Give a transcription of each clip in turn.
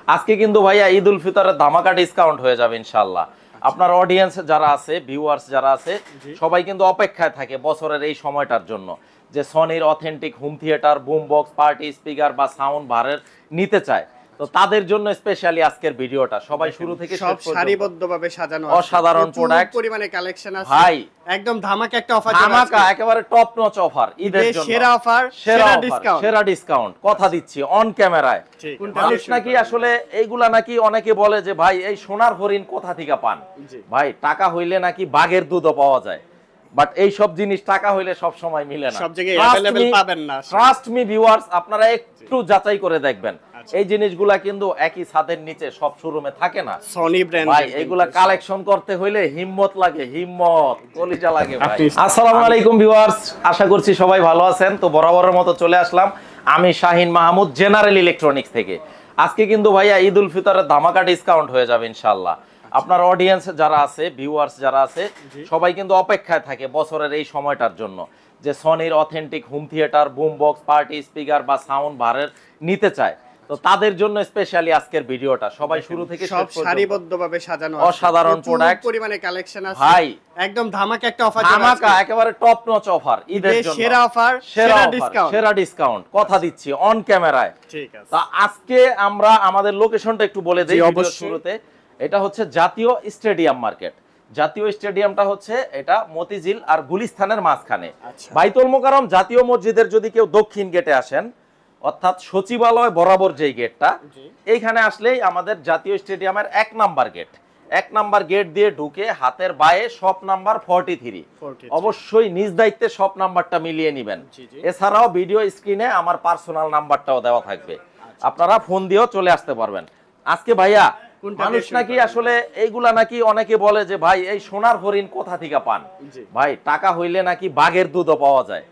আজকে কিন্তু ভাইয়া ঈদ উল ফিতরের ধামাকা ডিসকাউন্ট হয়ে যাবে ইনশাআল্লাহ। আপনার অডিয়েন্স যারা আছে, ভিউয়ার্স যারা আছে, সবাই কিন্তু অপেক্ষায় থাকে বছরের এই সময়টার জন্য যে সনির authentic home theatre, boom box, party speaker বা সাউন্ড বারের নিতে চায়। তো তাদের জন্য স্পেশালি আজকের ভিডিওটা সবাই শুরু থেকে সব সারিবদ্ধভাবে সাজানো আছে, অসাধারণ প্রোডাক্ট, পরিমাণে কালেকশন আছে ভাই একদম ধামাকা একটা অফার, ধামাকা একেবারে টপ নচ অফার ঈদের জন্য, সেরা অফার, সেরা ডিসকাউন্ট, সেরা ডিসকাউন্ট কথা দিচ্ছি অন ক্যামেরায়। মানুষ নাকি আসলে এইগুলা নাকি অনেকে বলে যে ভাই এই সোনার হরিণ কোথা থেকে পান, ভাই টাকা হইলে নাকি বাঘের দুধও পাওয়া যায়, বাট এই সব জিনিস টাকা হইলে সব সময় মিলে না, সব জায়গায় अवेलेबल পাবেন না। ট্রাস্ট মি ভিউয়ার্স, আপনারা একটু যাচাই করে দেখবেন এই জিনিসগুলা কিন্তু একই ছাদের নিচে সব শোরুমে থাকে না। সনি ব্র্যান্ড ভাই এগুলা কালেকশন করতে হইলে হিম্মত লাগে, হিম্মত কলিজা লাগে ভাই। আসসালামু আলাইকুম ভিউয়ার্স, আশা করছি সবাই ভালো আছেন। তো বরাবরের মতো চলে আসলাম আমি শাহিন মাহমুদ জেনারেল ইলেকট্রনিক্স থেকে। আজকে কিন্তু ভাইয়া ঈদ উল ফিতরের ধামাকা ডিসকাউন্ট হয়ে যাবে ইনশাআল্লাহ। আপনার অডিয়েন্স যারা আছে, ভিউয়ার্স যারা আছে, সবাই কিন্তু অপেক্ষায় থাকে বছরের এই সময়টার জন্য যে সনির authentic home theatre, boom box, party speaker বা সাউন্ড বারের নিতে চায়। তো তাদের জন্য স্পেশালি আজকের ভিডিওটা সবাই শুরু থেকে সব সারিবদ্ধভাবে সাজানো আছে, অসাধারণ প্রোডাক্ট, পরিমাণে কালেকশন আছে, ভাই একদম ধামাকা একটা অফার, ধামাকা একেবারে টপ নচ অফার ঈদের জন্য, সেরা অফার, সেরা ডিসকাউন্ট, সেরা ডিসকাউন্ট কথা দিচ্ছি অন ক্যামেরায়। ঠিক আছে। তো আজকে আমরা আমাদের লোকেশনটা একটু বলে দেই ভিডিওর শুরুতে। এটা হচ্ছে জাতীয় স্টেডিয়াম মার্কেট। জাতীয় স্টেডিয়ামটা হচ্ছে এটা মতিঝিল আর গুলিস্তানের মাঝখানে, বাইতুল মোকাররম জাতীয় মসজিদের যদি কেউ দক্ষিণ গেটে আসেন, অর্থাৎ সচিবালয় বরাবর যেই গেটটা, এইখানে আসলেই আমাদের জাতীয় স্টেডিয়ামের 1 নাম্বার গেট। 1 নাম্বার গেট দিয়ে ঢুকে হাতের বায়ে শপ নাম্বার 43। অবশ্যই নিজ দায়িত্বে শপ নাম্বারটা মিলিয়ে নেবেন। এছাড়াও ভিডিও স্ক্রিনে আমার পার্সোনাল নাম্বারটাও দেওয়া থাকবে, আপনারা ফোন দিয়েও চলে আসতে পারবেন। আজকে ভাইয়া মানুষ নাকি আসলে এইগুলা নাকি অনেকে বলে যে ভাই এই সোনার হরিণ কোথা থেকে পান, ভাই টাকা হইলে নাকি বাঘের দুধও পাওয়া যায়,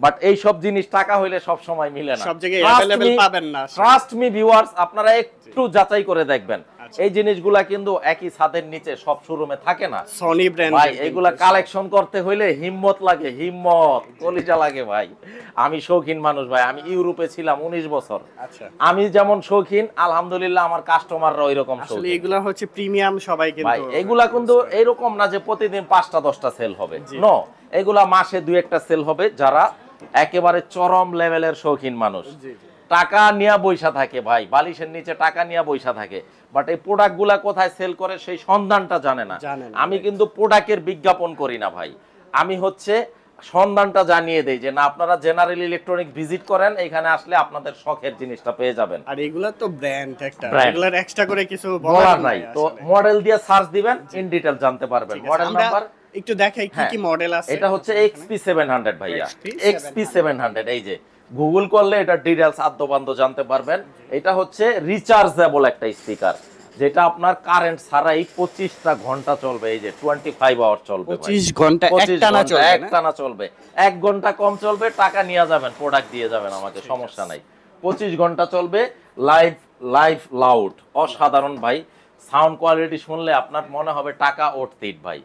বাট এই সব জিনিস টাকা হইলে সব সময় মিলে না, সব জায়গায় अवेलेबल পাবেন না। ট্রাস্ট মি ভিউয়ার্স, আপনারা একটু যাচাই করে দেখবেন এই জিনিসগুলা কিন্তু একই ছাদের নিচে সব শোরুমে থাকে না। সনি ব্র্যান্ড ভাই এগুলা কালেকশন করতে হইলে হিম্মত লাগে, হিম্মত কলিজা লাগে ভাই। আমি শৌখিন মানুষ ভাই, আমি ইউরোপে ছিলাম 19 বছর। আমি যেমন শৌখিন, আলহামদুলিল্লাহ আমার কাস্টমাররা ওইরকম শৌখিন। আসলে এগুলা হচ্ছে প্রিমিয়াম, সবাই কিন্তু ভাই এগুলা কিন্তু এরকম না যে প্রতিদিন 5টা 10টা সেল হবে, নো, এগুলা মাসে 2-1টা সেল হবে। যারা একেবারে চরম লেভেলের শৌখিন মানুষ, টাকা নিয়ে বৈশা থাকে ভাই, বালিশের নিচে টাকা নিয়ে বৈশা থাকে, বাট এই প্রোডাক্টগুলা কোথায় সেল করে সেই সন্ধানটা জানে না। আমি কিন্তু প্রোডাক্টের বিজ্ঞাপন করি না ভাই, আমি হচ্ছে সন্ধানটা জানিয়ে দেই যে না আপনারা জেনারেল ইলেকট্রনিক্স ভিজিট করেন, এখানে আসলে আপনাদের শখের জিনিসটা পেয়ে যাবেন। আর এগুলা তো ব্র্যান্ড একটা, এগুলার এক্সট্রা করে কিছু বলার নাই। তো মডেল দিয়ে সার্চ দিবেন, ইন ডিটেইল জানতে পারবেন। মডেল নাম্বার একটু দেখাই কি কি মডেল আছে। এটা হচ্ছে XP700 ভাইয়া, XP700। এই যে গুগল করলে এটা ডিটেইলস আদ্যপান্ত জানতে পারবেন। এটা হচ্ছে রিচার্জেবল একটা স্পিকার, যেটা আপনার কারেন্ট ছাড়াই 25টা ঘন্টা চলবে। এই যে 25 আওয়ার চলবে, 25 ঘন্টা একটানা চলবে। 1 ঘন্টা কম চলবে, টাকা নিয়ে যাবেন, প্রোডাক্ট দিয়ে যাবেন আমাকে, সমস্যা নাই। 25 ঘন্টা চলবে, লাইভ লাউড, অসাধারণ ভাই। সাউন্ড কোয়ালিটি শুনলে আপনার মনে হবে টাকা ওঠতিট ভাই।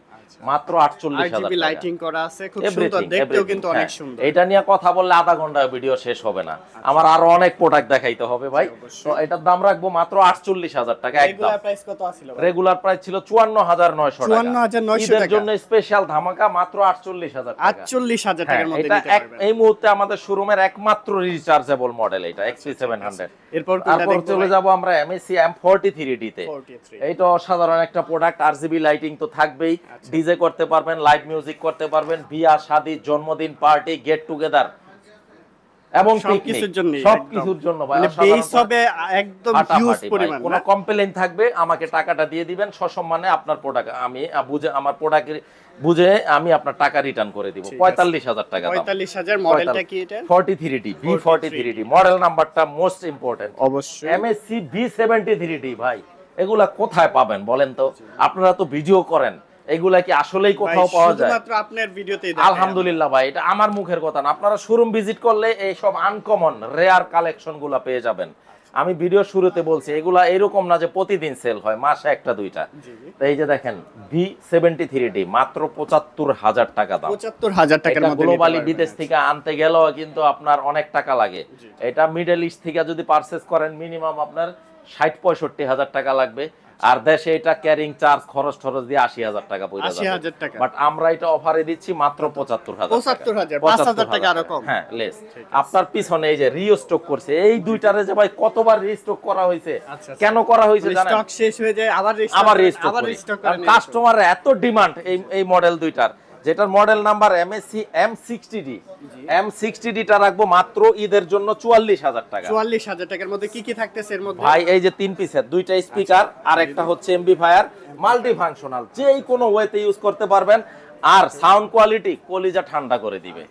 মাত্র 48,000 টাকা, লাইটিং করা আছে, খুব সুন্দর, দেখতেও কিন্তু অনেক সুন্দর। এটা নিয়ে কথা বললে আধা ঘন্টা ভিডিও শেষ হবে না, আমার আরো অনেক প্রোডাক্ট দেখাইতে হবে ভাই। তো এটার দাম রাখবো মাত্র 48,000 টাকা একদম। রেগুলার প্রাইস কত ছিল? রেগুলার প্রাইস ছিল 54,900 টাকা। 54,900 টাকা। এর টাকা জন্য স্পেশাল ধামাকা মাত্র 48,000 টাকা। 48,000 টাকার মধ্যে এটা নিতে পারবেন। এই মুহূর্তে আমাদের শোরুমের একমাত্র রিচার্জেবল মডেল এটা XP700। এরপর চলে যাব আমরা MSC M43D তে। এইটা অসাধারণ একটা প্রোডাক্ট, RGB লাইটিং তো থাকবেই, ডিজে করতে পারবেন, লাইভ মিউজিক করতে পারবেন, বিয়া শাদী, জন্মদিন, পার্টি, গেট টুগেদার এবং সবকিছুর জন্য, সবকিছুর জন্য ভাই বেস হবে একদম হিউজ পরিমাণ। কোনো কমপ্লেইন থাকবে আমাকে টাকাটা দিয়ে দিবেন, সসম্মানে আপনার প্রোডাক্ট আমি বুঝে, আমার প্রোডাক্ট বুঝে আমি আপনার টাকা রিটার্ন করে দিব। 45,000 টাকা দাম। 45,000। মডেলটা কি এটা? 43D, B43D মডেল নাম্বারটা মোস্ট ইম্পর্টেন্ট। অবশ্যই MSC B73D ভাই, এগুলা কোথায় পাবেন বলেন তো? আপনারা তো ভিডিও করেন, এগুলা কি আসলেই কোথাও পাওয়া যায়? শুধুমাত্র আপনার ভিডিওতেই দেখেন। আলহামদুলিল্লাহ ভাই, এটা আমার মুখের কথা না, আপনারা শোরুম ভিজিট করলে এই সব আনকমন রেয়ার কালেকশনগুলো পেয়ে যাবেন। আমি ভিডিও শুরুতে বলছি এগুলা এরকম না যে প্রতিদিন সেল হয়, মাসে 1-2টা। তো এই যে দেখেন B73D মাত্র 75,000 টাকা দাম। 75,000 টাকার মধ্যে গ্লোবালি বিদেশ থেকে আনতে গেলেও কিন্তু আপনার অনেক টাকা লাগে। এটা মিডল ইস্ট থেকে যদি পারচেজ করেন মিনিমাম আপনার 60-65 হাজার টাকা লাগবে। আর দেশে এটা ক্যারিং চার্জ খরচ দিয়ে 80 হাজার টাকা পড়ে যাবে। 80,000 টাকা। বাট আমরা এটা অফারে দিচ্ছি মাত্র 75,000 75,000, 5,000 টাকা আরো কম। হ্যাঁ লেস। আপনার পিছনে এই যে রিস্টক করছে, এই দুইটারে যে ভাই কতবার রিস্টক করা হয়েছে, কেন করা হয়েছে জানেন? স্টক শেষ হয়ে যায় আবার রিস্টক করে। কাস্টমার এত ডিমান্ড এই মডেল দুইটার, যেটার model number MSC M60D। M60D টা রাখবো মাত্র ঈদের জন্য 44,000 টাকা। 44,000 টাকার মধ্যে কি কি থাকতেছে এর মধ্যে? ভাই এই যে 3 পিসের, দুইটা স্পিকার আর একটা হচ্ছে এমপ্লিফায়ার, মাল্টি ফাংশনাল, যেই কোনো ওয়েতে ইউজ করতে পারবেন। আর সাউন্ড কোয়ালিটি কলিজা ঠান্ডা করে দিবে,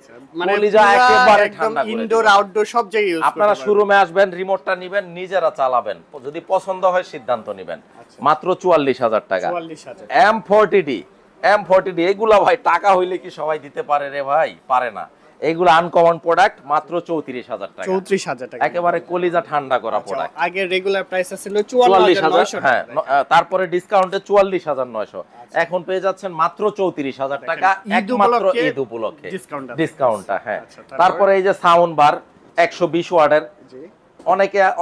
কলিজা একেবারে ঠান্ডা করে ইনডোর আউটডোর সব জায়গায় ইউজ করতে পারবেন। আপনারা শোরুমে আসবেন, রিমোটটা নেবেন, নিজেরা চালাবেন, যদি পছন্দ হয় সিদ্ধান্ত নেবেন। মাত্র 44,000 টাকা। 44,000। M40D এগুলা ভাই টাকা হইলে কি সবাই দিতে পারে রে ভাই? পারে না। এইগুলো আনকমন প্রোডাক্ট, মাত্র 34,000 টাকা। 34,000 টাকা, একেবারে কলিজা ঠান্ডা করা প্রোডাক্ট। আগে রেগুলার প্রাইস ছিল 44,900। হ্যাঁ, তারপরে ডিসকাউন্টে 44,900, এখন পেয়ে যাচ্ছেন মাত্র 34,000 টাকা, একমাত্র ঈদ উপলক্ষে ডিসকাউন্টটা। হ্যাঁ, তারপরে এই যে সাউন্ড বার 120 ওয়াটের।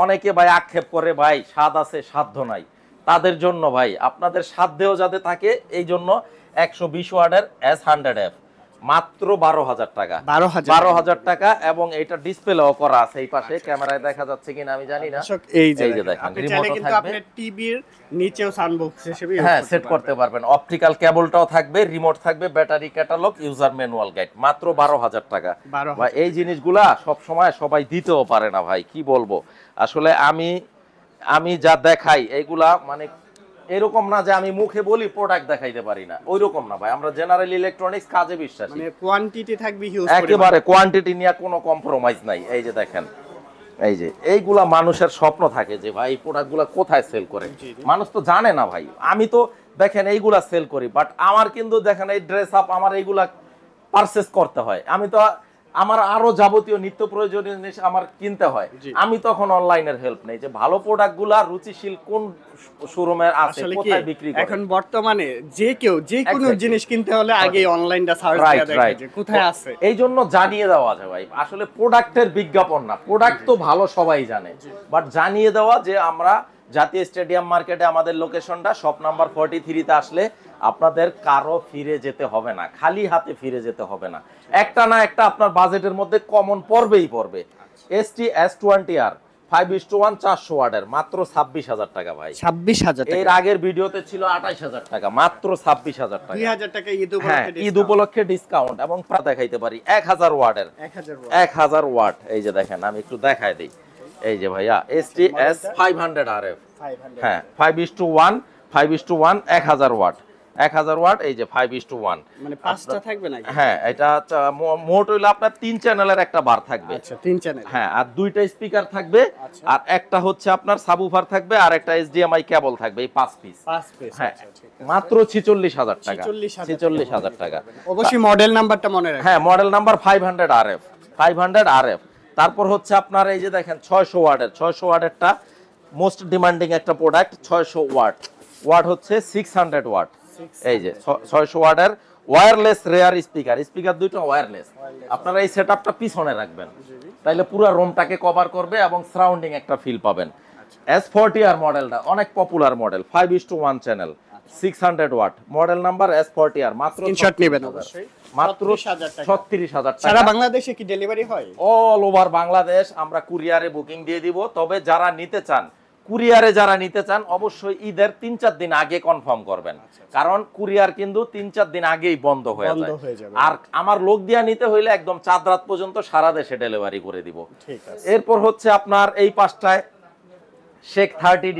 অনেকে ভাই আক্ষেপ করে ভাই স্বাদ আছে সাধ্য নাই, তাদের জন্য ভাই আপনাদের সাধ্যেও যাতে থাকে এই জন্য 120 ওয়াটের S100F মাত্র 12,000 টাকা। 12,000 টাকা। এবং এটা ডিসপ্লেও করা আছে, এই পাশে ক্যামেরায় দেখা যাচ্ছে কিনা আমি জানি না। এই যে দেখেন, রিমোটও থাকবে, কিন্তু আপনি টিভির নিচেও সাউন্ডবক্স হিসেবে হ্যাঁ সেট করতে পারবেন। অপটিক্যাল কেবলটাও থাকবে, রিমোট থাকবে, battery catalogue, user manual guide, মাত্র 12,000 টাকা। ভাই এই জিনিসগুলা সব সময় সবাই দিতেও পারে না ভাই, কি বলবো আসলে। আমি যা দেখাই এইগুলা মানে এরকম না যে আমি মুখে বলি প্রোডাক্ট দেখাইতে পারি না, ওইরকম না ভাই। আমরা জেনারেল ইলেকট্রনিক্স কাজে বিশ্বাসী, মানে কোয়ান্টিটি থাকবে হিউজ, একেবারে কোয়ান্টিটি নিয়ে কোনো কম্প্রোমাইজ নাই। এই যে দেখেন, এই যে এইগুলা মানুষের স্বপ্ন থাকে যে ভাই এই প্রোডাক্টগুলো কোথায় সেল করে, মানুষ তো জানে না ভাই। আমি তো দেখেন এইগুলা সেল করি, বাট আমার কিন্তু দেখেন এই ড্রেস আপ আমার এইগুলা পারচেজ করতে হয়। আমি তো আমার আরো যাবতীয় নিত্য প্রয়োজনীয় জিনিস আমার কিনতে হয়, আমি তখন অনলাইনের হেল্প নেই যে ভালো প্রোডাক্টগুলা রুচিশীল কোন শোরুমে আছে, কোথায় বিক্রি করে। এখন বর্তমানে যে কেউ যে কোনো জিনিস কিনতে হলে আগে অনলাইনটা সার্চ করে দেখে যে কোথায় আছে। এই জন্য জানিয়ে দেওয়া যায় ভাই, আসলে প্রোডাক্টের বিজ্ঞাপন না, প্রোডাক্ট তো ভালো সবাই জানে, বাট জানিয়ে দেওয়া যে আমরা জাতীয় স্টেডিয়াম মার্কেটে আমাদের লোকেশনটা, শপ নাম্বার 43 তে আসলে আপনাদের কারো ফিরে যেতে হবে না, খালি হাতে ফিরে যেতে হবে না। একটা না একটা আপনার বাজেটের মধ্যে কমন পড়বেই পড়বে। ST S20R 5:1 400 ওয়াটের মাত্র 26,000 টাকা ভাই। 26,000 টাকা। এর আগের ভিডিওতে ছিল 28,000 টাকা, মাত্র 26,000 টাকা। 2,000 টাকা ঈদ উপলক্ষে ডিসকাউন্ট। এবং দেখাইতে পারি 1000 ওয়াটের, 1000 ওয়াট। এই যে দেখেন, আমি একটু দেখাই দিই। এই যে ভাইয়া ST S500RF, হ্যাঁ 5:1 1000 ওয়াট, 1000 ওয়াট। এই যে 5:1, মানে পাঁচটা থাকবে নাকি? হ্যাঁ, এটা মোট হইলো আপনার 3 চ্যানেলের একটা বার থাকবে। আচ্ছা, 3 চ্যানেল। হ্যাঁ, আর দুইটা স্পিকার থাকবে, আর একটা হচ্ছে আপনার সাবউফার থাকবে, আর একটা HDMI কেবল থাকবে। এই 5 পিস। হ্যাঁ, মাত্র 46,000 টাকা। 46,000 টাকা। অবশ্যই মডেল নাম্বারটা মনে রাখবেন। হ্যাঁ, মডেল নাম্বার 500RF। তারপর হচ্ছে আপনার এই যে দেখেন 600 ওয়াটেরটা মোস্ট ডিমান্ডিং একটা প্রোডাক্ট। 600 ওয়াট হচ্ছে 600 ওয়াট। এই যে 600 ওয়াটের ওয়্যারলেস রেয়ার স্পিকার দুটো ওয়্যারলেস। আপনারা এই সেটআপটা পিছনে রাখবেন, তাইলে পুরো রুমটাকে কভার করবে এবং সারাউন্ডিং একটা ফিল পাবেন। S40R মডেলটা অনেক popular model, 5:1 channel, 600 watt, model number S40R। মাত্র স্ক্রিনশট নেবেন অবশ্যই। মাত্র 36,000 টাকা। সারা বাংলাদেশে কি ডেলিভারি হয়? অল ওভার বাংলাদেশ আমরা কুরিয়ারে বুকিং দিয়ে দিব। তবে যারা নিতে চান, কুরিয়ারে যারা নিতে চান, অবশ্যই ঈদের 3-4 দিন আগে কনফার্ম করবেন, কারণ কুরিয়ার কিন্তু 3-4 দিন আগেই বন্ধ হয়ে যায়। আর আমার লোক দিয়া নিতে হইলে একদম চাঁদ রাত পর্যন্ত সারা দেশে ডেলিভারি করে দিব। ঠিক আছে। এরপর হচ্ছে আপনার এই পাশটায় শেখ 30D,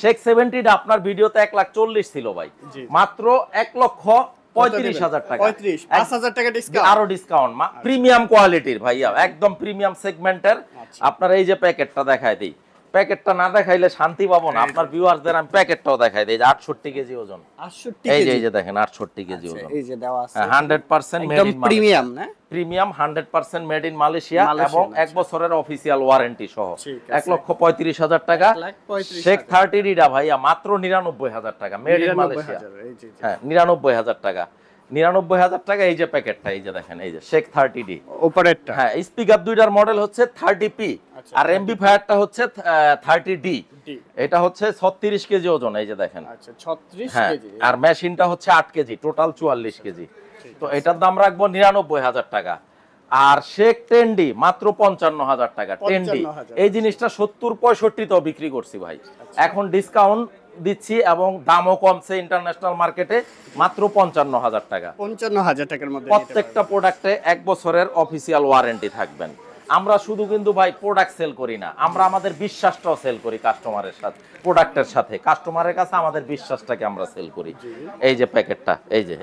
শেখ 70D আপনার ভিডিওতে 1,40,000 ছিল ভাই, মাত্র 1,35,000 টাকা। 5,000 টাকা ডিসকাউন্ট, আরো ডিসকাউন্ট। প্রিমিয়াম কোয়ালিটির ভাইয়া, একদম প্রিমিয়াম সেগমেন্টের। আপনার এই যে প্যাকেটটা দেখায় দিই, প্যাকেটটা না দেখাইলে শান্তি পাবো না। আপনার ভিউয়ারদের আমি প্যাকেটটাও দেখাই দিই। 68 কেজি ওজন। 68 এই কেজি। যে দেখেন 68 কেজি ওজন। এই যে দেওয়া আছে 100% মেড ইন প্রিমিয়াম না? প্রিমিয়াম 100% মেড ইন মালয়েশিয়া এবং 1 বছরের অফিশিয়াল ওয়ারেন্টি সহ। 1,35,000 টাকা। শেখ 30D ভাইয়া মাত্র 99,000 টাকা, মেড ইন মালয়েশিয়া। হ্যাঁ, 99,000 টাকা। 99,000 টাকা। এই যে প্যাকেটটা, এই যে দেখেন, এই যে শেখ 30D উপরেরটা। হ্যাঁ, স্পিকার দুইটার মডেল হচ্ছে 30P, আর এমপ্লিফায়ারটা হচ্ছে 30D। এটা হচ্ছে 36 কেজি ওজন, এই যে দেখেন। আচ্ছা 36 হ্যাঁ, কেজি। আর মেশিনটা হচ্ছে 8 কেজি, টোটাল 44 কেজি। তো এটার দাম রাখবো 99,000 টাকা। আর শেখ 10D মাত্র 55,000 টাকা। 10D এই জিনিসটা 70-65 তেও বিক্রি করছি ভাই, এখন ডিসকাউন্ট দিচ্ছি এবং দামও কমছে ইন্টারন্যাশনাল মার্কেটে, মাত্র 55,000 টাকা। 55,000 টাকার মধ্যে প্রত্যেকটা প্রোডাক্টে 1 বছরের অফিসিয়াল ওয়ারেন্টি থাকবেন। আমরা শুধু কিন্তু ভাই প্রোডাক্ট সেল করি না, আমরা আমাদের বিশ্বাসটাও সেল করি কাস্টমারের সাথে, প্রোডাক্টের সাথে কাস্টমারের কাছে আমাদের বিশ্বাসটাকে আমরা সেল করি। এই যে প্যাকেটটা, এই যে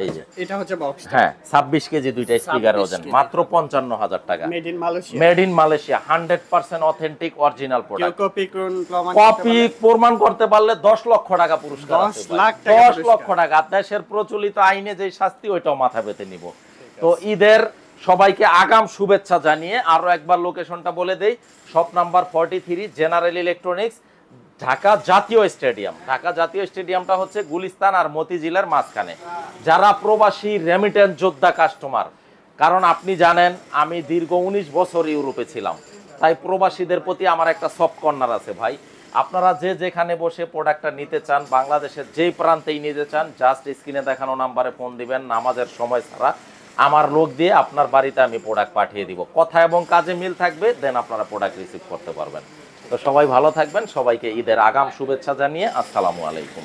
এটা হচ্ছে বক্স। হ্যাঁ, 26 কেজি দুইটা স্পিকার ওজন, মাত্র 55,000 টাকা। Made in Malaysia. Made in Malaysia, 100% authentic original product. Copy প্রমাণ করতে পারলে 10 লক্ষ টাকা পুরস্কার আছে। 10 লক্ষ টাকা। দেশের প্রচলিত আইনে যে শাস্তি, ওইটাও মাথা পেতে নিব। তো ঈদের সবাইকে আগাম শুভেচ্ছা জানিয়ে আরো একবার লোকেশনটা বলে দেই। Shop number 43, general electronics, Dhaka জাতীয় স্টেডিয়াম। ঢাকা জাতীয় স্টেডিয়ামটা হচ্ছে গুলিস্তান আর মতিঝিলের মাঝখানে। যারা প্রবাসী রেমিটেন্স যোদ্ধা কাস্টমার, কারণ আপনি জানেন আমি দীর্ঘ 19 বছর ইউরোপে ছিলাম, তাই প্রবাসীদের প্রতি আমার একটা সফট কর্নার আছে ভাই। আপনারা যে যেখানে বসে প্রোডাক্টটা নিতে চান, বাংলাদেশের যেই প্রান্তেই নিতে চান, জাস্ট স্ক্রিনে দেখানো নাম্বারে ফোন দিবেন, নামাজের সময় ছাড়া আমার লোক দিয়ে আপনার বাড়িতে আমি প্রোডাক্ট পাঠিয়ে দিব। কথা এবং কাজে মিল থাকবে, দেন আপনারা প্রোডাক্ট রিসিভ করতে পারবেন। তো সবাই ভালো থাকবেন, সবাইকে ঈদের আগাম শুভেচ্ছা জানিয়ে আসসালামু আলাইকুম।